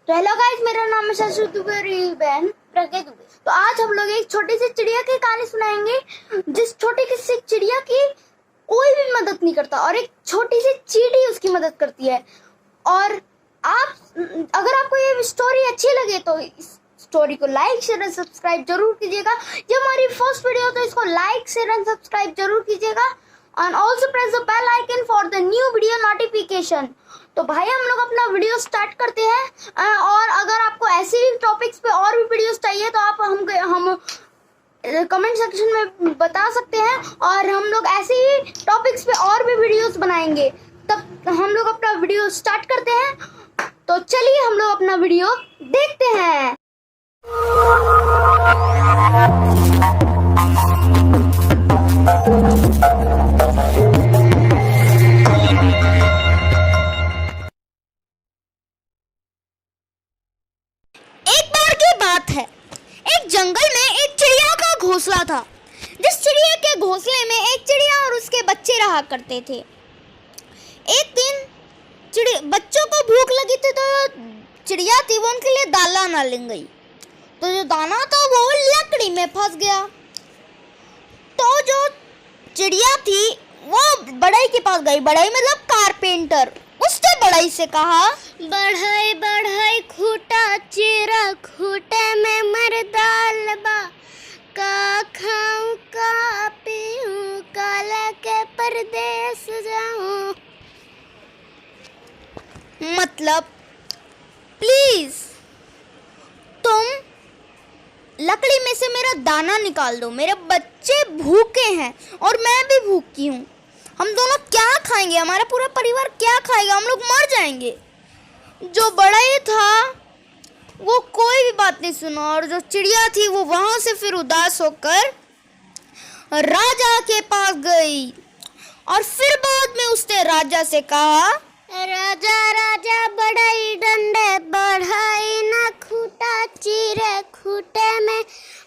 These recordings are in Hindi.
तो हेलो गाइस, मेरा नाम है शशि दुबे और ये बहन प्रज्ञा दुबे। तो आज हम लोग एक छोटी सी चिड़िया की कहानी सुनाएंगे, जिस छोटी सी चिड़िया की कोई भी मदद नहीं करता और एक छोटी सी चींटी उसकी मदद करती है। और आप अगर आपको ये स्टोरी अच्छी लगे तो इस स्टोरी को लाइक शेयर एंड सब्सक्राइब जरूर कीजिएगा। ये हमारी फर्स्ट वीडियो तो इसको लाइक शेयर एंड सब्सक्राइब जरूर कीजिएगा and also press the bell icon for the new video notification। तो भाई हम लोग अपना वीडियो स्टार्ट करते हैं। और अगर आपको ऐसे ही टॉपिक्स पे और भी वीडियोस चाहिए तो आप हम कमेंट सेक्शन में बता सकते हैं और हम लोग ऐसे ही टॉपिक्स पे और भी वीडियोस बनाएंगे। तब हम लोग अपना वीडियो स्टार्ट करते हैं, तो चलिए हम लोग अपना वीडियो देखते हैं। बात है, एक जंगल में एक चिड़िया का घोंसला था। जिस चिड़िया के घोंसले में एक चिड़िया और उसके बच्चे रहा करते थे। एक दिन बच्चों को भूख लगी थी, तो चिड़िया थी वो उनके लिए दाना ले गई। तो जो दाना था वो लकड़ी में फंस गया। तो जो चिड़िया थी वो बढ़ई के पास गई। बढ़ई मतलब कारपेंटर। उसने बढ़ई से कहा, बढ़ई बढ़ई खूटा चीरा खूटे में मर डालबा, का खाऊं का पीऊं काला के परदेस जाऊं। मतलब प्लीज तुम लकड़ी में से मेरा दाना निकाल दो, मेरे बच्चे भूखे हैं और मैं भी भूखी हूँ। हम दोनों क्या खाएंगे, हमारा पूरा परिवार क्या खाएगा, हम लोग मर जाएंगे। जो बड़ा ही था वो कोई भी बात नहीं सुना और जो चिड़िया थी वो वहां से फिर उदास होकर राजा के पास गई। और फिर बाद में उसने राजा से कहा, राजा राजा बढ़ई डंडे बढ़ई ना खूटा चीरे खूटे में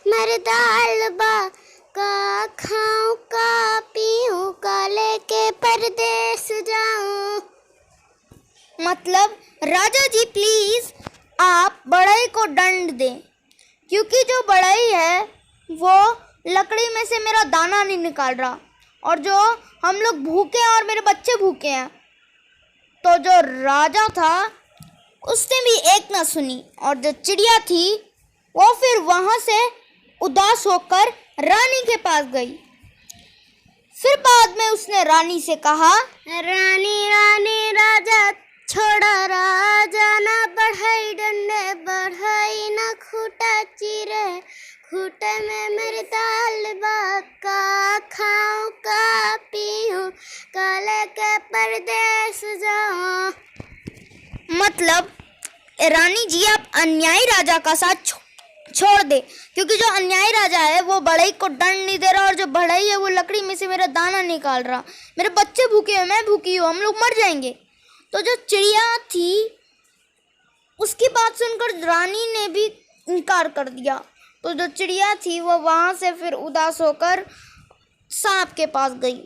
मर डालबा, का खाऊं का पीऊं काले के परदेस जाऊं। मतलब राजा जी प्लीज आप बढ़ई को दंड दें, क्योंकि जो बढ़ई है वो लकड़ी में से मेरा दाना नहीं निकाल रहा और जो हम लोग भूखे हैं और मेरे बच्चे भूखे हैं। तो जो राजा था उसने भी एक ना सुनी और जो चिड़िया थी वो फिर वहां से उदास होकर रानी के पास गई। फिर बाद में उसने रानी से कहा, रानी रानी राजा छोड़ा राजा ना बढ़ई डंडे बढ़ई ना खूटा चीरे खूटे में मेरे डालबा, का खाऊं का पीऊं काले के परदेस जाऊं। मतलब रानी जी आप अन्यायी राजा का साथ छोड़ दे, क्योंकि जो अन्यायी राजा है वो बढ़ई को दंड नहीं दे रहा और जो बढ़ई है वो लकड़ी में से मेरा दाना निकाल रहा। मेरे बच्चे भूखे हैं, मैं भूखी हूँ, हम लोग मर जाएंगे। तो जो चिड़िया थी उसकी बात सुनकर रानी ने भी इनकार कर दिया। तो जो चिड़िया थी वो वहाँ से फिर उदास होकर सांप के पास गई।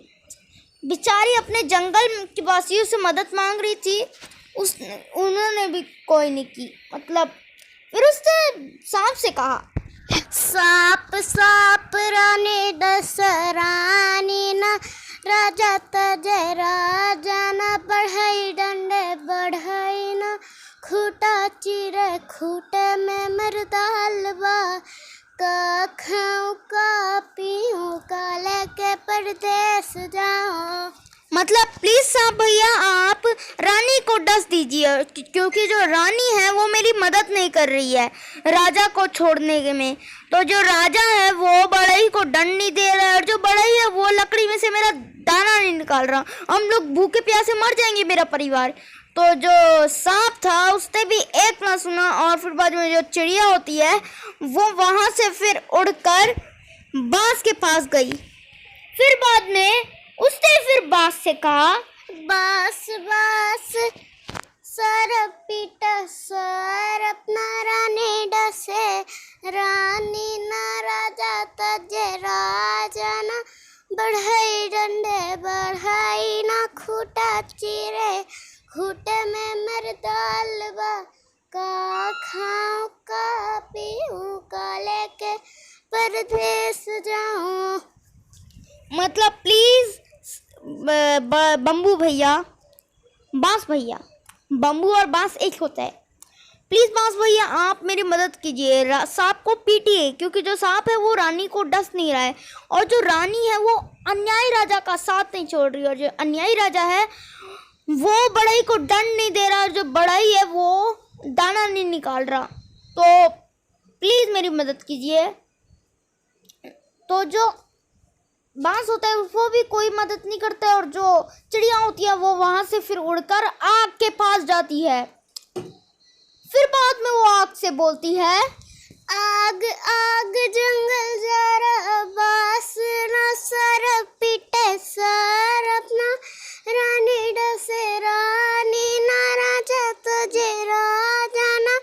बेचारी अपने जंगल के वासियों से मदद मांग रही थी, उन्होंने भी कोई नहीं की। मतलब फिर उसने सांप से कहा, साप साप रानी दस रानी ना राजा तजय राजा ना बढ़ई डंडे बढ़ई ना खूटा चीरे खूटे में मर डालबा, का खाऊं का पीऊं काले के परदेस जाऊं। मतलब प्लीज साहब भैया आप रानी को डस दीजिए, क्योंकि जो रानी है वो मेरी मदद नहीं कर रही है राजा को छोड़ने में। तो जो राजा है वो बढ़ई को दंड नहीं दे रहा है और जो बढ़ई है वो लकड़ी में से मेरा दाना नहीं निकाल रहा। हम लोग भूखे प्यासे मर जाएंगे मेरा परिवार। तो जो सांप था उसने भी एक ना सुना और फिर बाद में जो चिड़िया होती है वो वहां से फिर उड़कर बांस के पास गई। फिर बाद में उसने फिर बांस से कहा, बास बास सर पीटा सर अपना रानी डसे रानी ना राजा तजे राजा ना बढ़ई डंडे बढ़ई ना खूटा चीरे खूटे में मर डालबा, का खाऊं का पीऊं का लेके परदेस जाऊं। मतलब प्लीज बम्बू भैया, बांस भैया, बम्बू और बांस एक होता है। प्लीज बांस भैया आप मेरी मदद कीजिए, सांप को पीटिए, क्योंकि जो सांप है वो रानी को डस नहीं रहा है, और जो रानी है वो अन्यायी राजा का साथ नहीं छोड़ रही, और जो अन्यायी राजा है वो बढ़ई को दंड नहीं दे रहा, और जो बढ़ई है वो दाना नहीं निकाल रहा। तो प्लीज मेरी मदद कीजिए। तो जो बांस होता है वो भी कोई मदद नहीं करता है, और जो चिड़िया होती है वो वहां से फिर उड़कर आग के पास जाती है। फिर बाद में वो आग से बोलती है, आग आग जंगल जरा बास न सर पीटे सर अपना रानी डसे रानी ना राजा तुझे राजा ना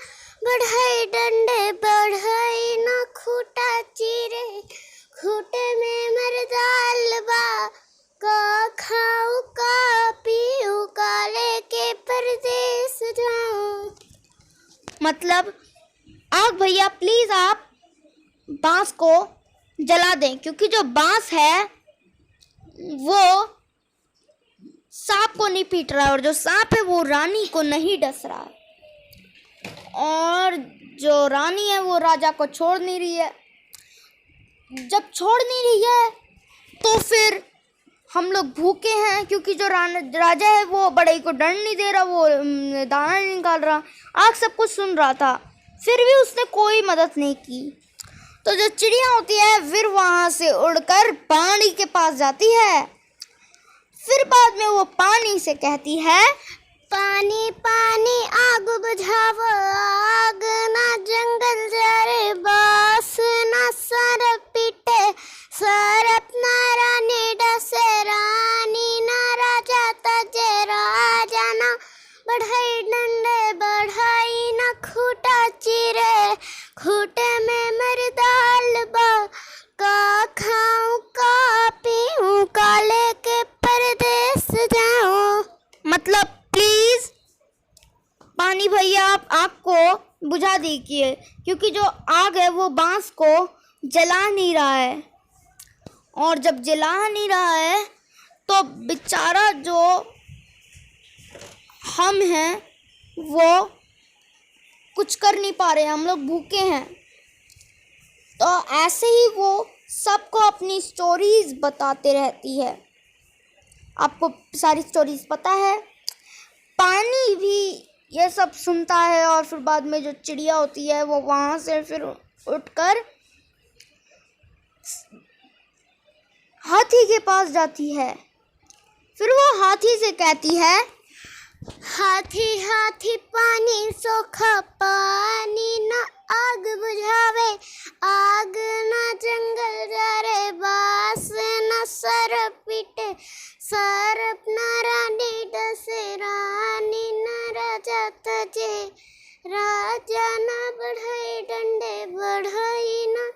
बढ़ाई डंडे बढ़ाई ना खूटा चीरे खूटे में मरदाल बा का खाऊं का पीऊं का लेके परदेस जाऊं। मतलब आग भैया प्लीज आप बांस को जला दें, क्योंकि जो बांस है वो सांप को नहीं पीट रहा है, और जो सांप है वो रानी को नहीं डस रहा है, और जो रानी है वो राजा को छोड़ नहीं रही है। जब छोड़ नहीं रही है तो फिर हम लोग भूखे हैं, क्योंकि जो राजा है वो बड़े को दंड नहीं दे रहा, वो दाना नहीं निकाल रहा। आग सब कुछ सुन रहा था, फिर भी उसने कोई मदद नहीं की। तो जो चिड़िया होती है फिर वहां से उड़कर पानी के पास जाती है। फिर बाद में वो पानी से कहती है, पानी पानी आग बुझाव आग ना जंगल जरे बास ना सर पीटे सर अपना रानी डसे रानी ना राजा तजे राजा ना बढ़ाई डंडे बढ़ाई ना खूटा चीरे खूटे में मरदाल बा का खाऊं का पीऊं का लेके परदेस जाऊं। मतलब प्लीज पानी भैया आप आग को बुझा दीजिए, क्योंकि जो आग है वो बांस को जला नहीं रहा है, और जब जला नहीं रहा है तो बेचारा जो हम हैं वो कुछ कर नहीं पा रहे, हम लोग भूखे हैं। तो ऐसे ही वो सबको अपनी स्टोरीज बताते रहती है। आपको सारी स्टोरीज पता है। पानी भी ये सब सुनता है, और फिर बाद में जो चिड़िया होती है वो वहाँ से फिर उठकर हाथी के पास जाती है। फिर वो हाथी से कहती है, हाथी हाथी पानी सोखा पानी ना आग बुझावे आग ना जंगल जरे बास ना सर पीटे सर अपना रानी डसे रानी ना राजा तजे राजा ना बढ़ाई डंडे बढ़ाई ना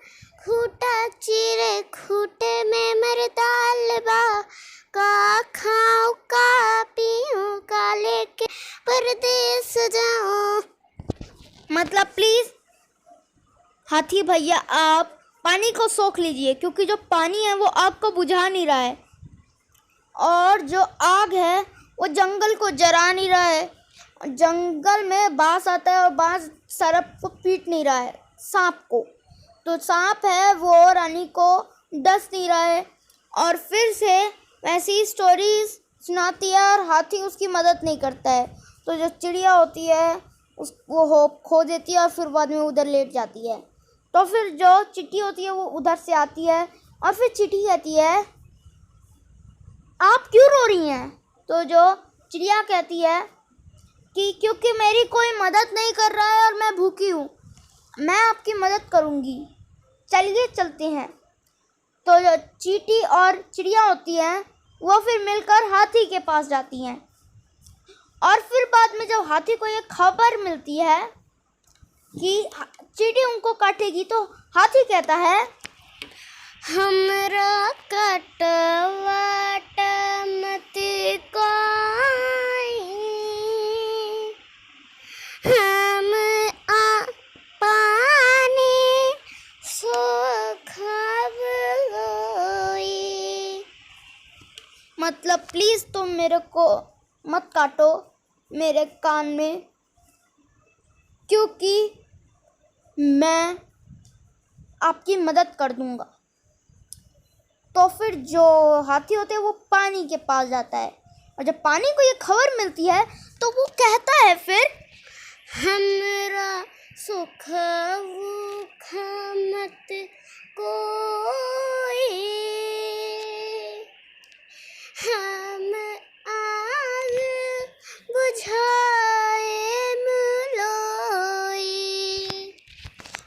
खूटा चीरे खूटे में मरदाल बा का खाऊं का पीऊं का लेके परदेस जाऊं। मतलब प्लीज हाथी भैया आप पानी को सोख लीजिए, क्योंकि जो पानी है वो आग को बुझा नहीं रहा है, और जो आग है वो जंगल को जला नहीं रहा है। जंगल में बांस आता है और बांस सरप को पीट नहीं रहा है सांप को, तो सांप है वो रानी को डस नहीं रहा है। और फिर से वैसी स्टोरीज सुनाती है और हाथी उसकी मदद नहीं करता है। तो जो चिड़िया होती है वो होप खो देती है और फिर बाद में उधर लेट जाती है। तो फिर जो चींटी होती है वो उधर से आती है और फिर चींटी कहती है, आप क्यों रो रही हैं? तो जो चिड़िया कहती है कि क्योंकि मेरी कोई मदद नहीं कर रहा है और मैं भूखी हूँ, मैं आपकी मदद करूँगी, चलिए चलते हैं। तो जो चींटी और चिड़िया होती हैं वो फिर मिलकर हाथी के पास जाती हैं। और फिर बाद में जब हाथी को ये खबर मिलती है कि चींटी उनको काटेगी, तो हाथी कहता है, हमरा कटवाट मत कोई, हमरा तो मेरे को मत काटो मेरे कान में, क्योंकि मैं आपकी मदद कर दूंगा। तो फिर जो हाथी होते हैं वो पानी के पास जाता है, और जब पानी को ये खबर मिलती है तो वो कहता है फिर, हमरा सुख भूख मत कोई, हम आग बुझाए मुलोई।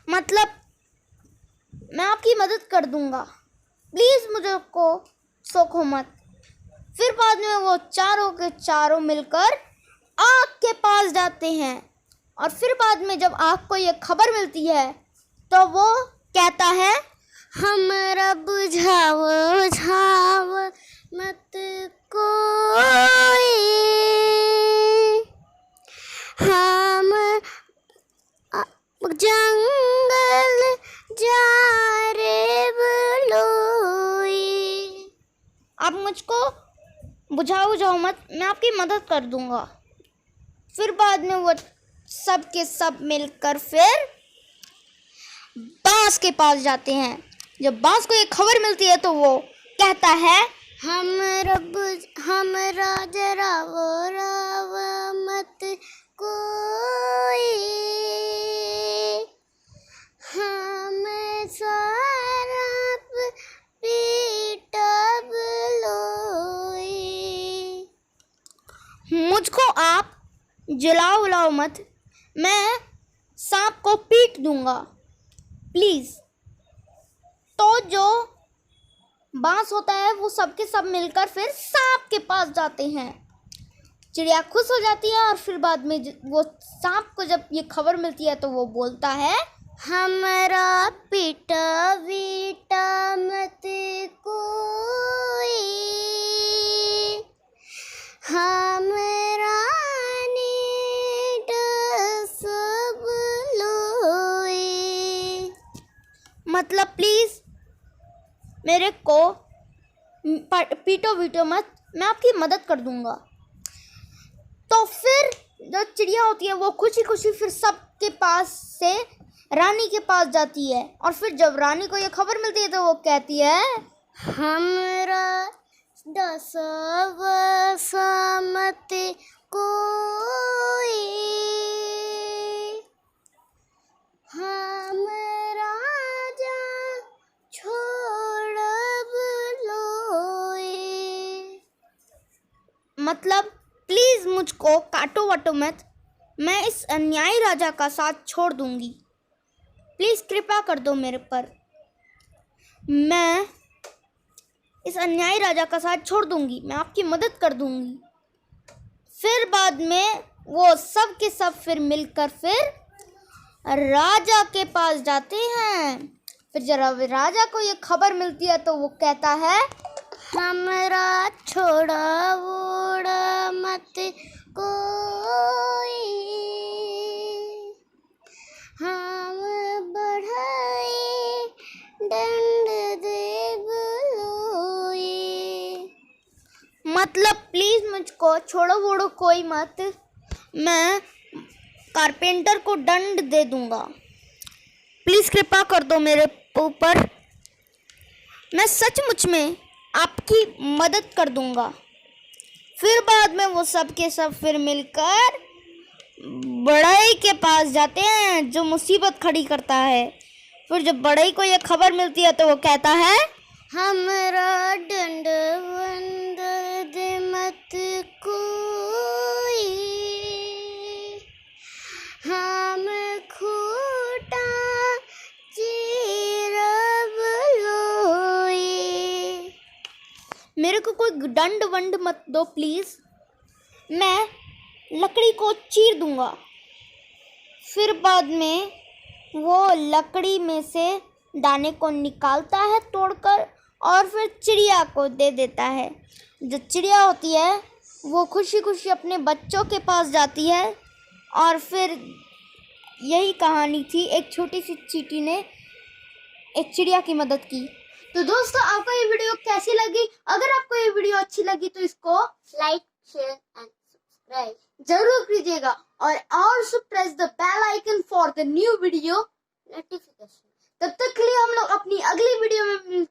मतलब मैं आपकी मदद कर दूंगा, प्लीज़ मुझे को सोखो मत। फिर बाद में वो चारों के चारों मिलकर आग के पास जाते हैं, और फिर बाद में जब आग को ये खबर मिलती है तो वो कहता है, हमरा बुझाव बुझाव मत कोई, हम जंगल जा रे बलोई। आप मुझको बुझाओ मत, मैं आपकी मदद कर दूंगा। फिर बाद में वो सब के सब मिलकर फिर बांस के पास जाते हैं। जब बांस को ये खबर मिलती है तो वो कहता है, हमरा जरा वो राव मत कोई, हम सारा पीटब लोई। मुझको आप जलाओ उलाओ मत, मैं सांप को पीट दूंगा प्लीज़। तो जो बांस होता है वो सबके सब मिलकर फिर सांप के पास जाते हैं। चिड़िया खुश हो जाती है, और फिर बाद में वो सांप को जब ये खबर मिलती है तो वो बोलता है, हमरा पीटा वीटा मत कोई, हमरा नीड सब लोई। मतलब प्लीज़ मेरे को पीटो वीटो मत, मैं आपकी मदद कर दूंगा। तो फिर जो चिड़िया होती है वो खुशी खुशी फिर सबके पास से रानी के पास जाती है, और फिर जब रानी को ये खबर मिलती है तो वो कहती है, हमरा दस मत कोई, हम राजा छोड़ब लोई। मतलब प्लीज़ मुझको काटो वाटो मत, मैं इस अन्यायी राजा का साथ छोड़ दूंगी। प्लीज़ कृपा कर दो मेरे पर, मैं इस अन्यायी राजा का साथ छोड़ दूंगी, मैं आपकी मदद कर दूंगी। फिर बाद में वो सब के सब फिर मिलकर फिर राजा के पास जाते हैं। फिर जब राजा को ये खबर मिलती है तो वो कहता है, हमरा छोड़ा वोड़ा मत कोई, हम बढ़ाए दंड देव लोई। मतलब प्लीज़ मुझको छोड़ो वोड़ो कोई मत, मैं कारपेंटर को दंड दे दूंगा। प्लीज़ कृपा कर दो मेरे ऊपर, मैं सचमुच में आपकी मदद कर दूंगा। फिर बाद में वो सब के सब फिर मिलकर बड़ई के पास जाते हैं जो मुसीबत खड़ी करता है। फिर जब बड़ई को ये खबर मिलती है तो वो कहता है, हमरा दंड बंद दे मत कोई, हम खूटा चीरब लोई। मेरे को कोई दंड वंड मत दो प्लीज़, मैं लकड़ी को चीर दूंगा। फिर बाद में वो लकड़ी में से दाने को निकालता है तोड़कर, और फिर चिड़िया को दे देता है। जो चिड़िया होती है वो खुशी खुशी अपने बच्चों के पास जाती है। और फिर यही कहानी थी, एक छोटी सी चींटी ने एक चिड़िया की मदद की। तो दोस्तों आपको ये वीडियो कैसी लगी? अगर आपको ये वीडियो अच्छी लगी तो इसको लाइक शेयर एंड सब्सक्राइब जरूर कीजिएगा और also press the bell icon for the new video notification. तब तक के लिए हम लोग अपनी अगली वीडियो में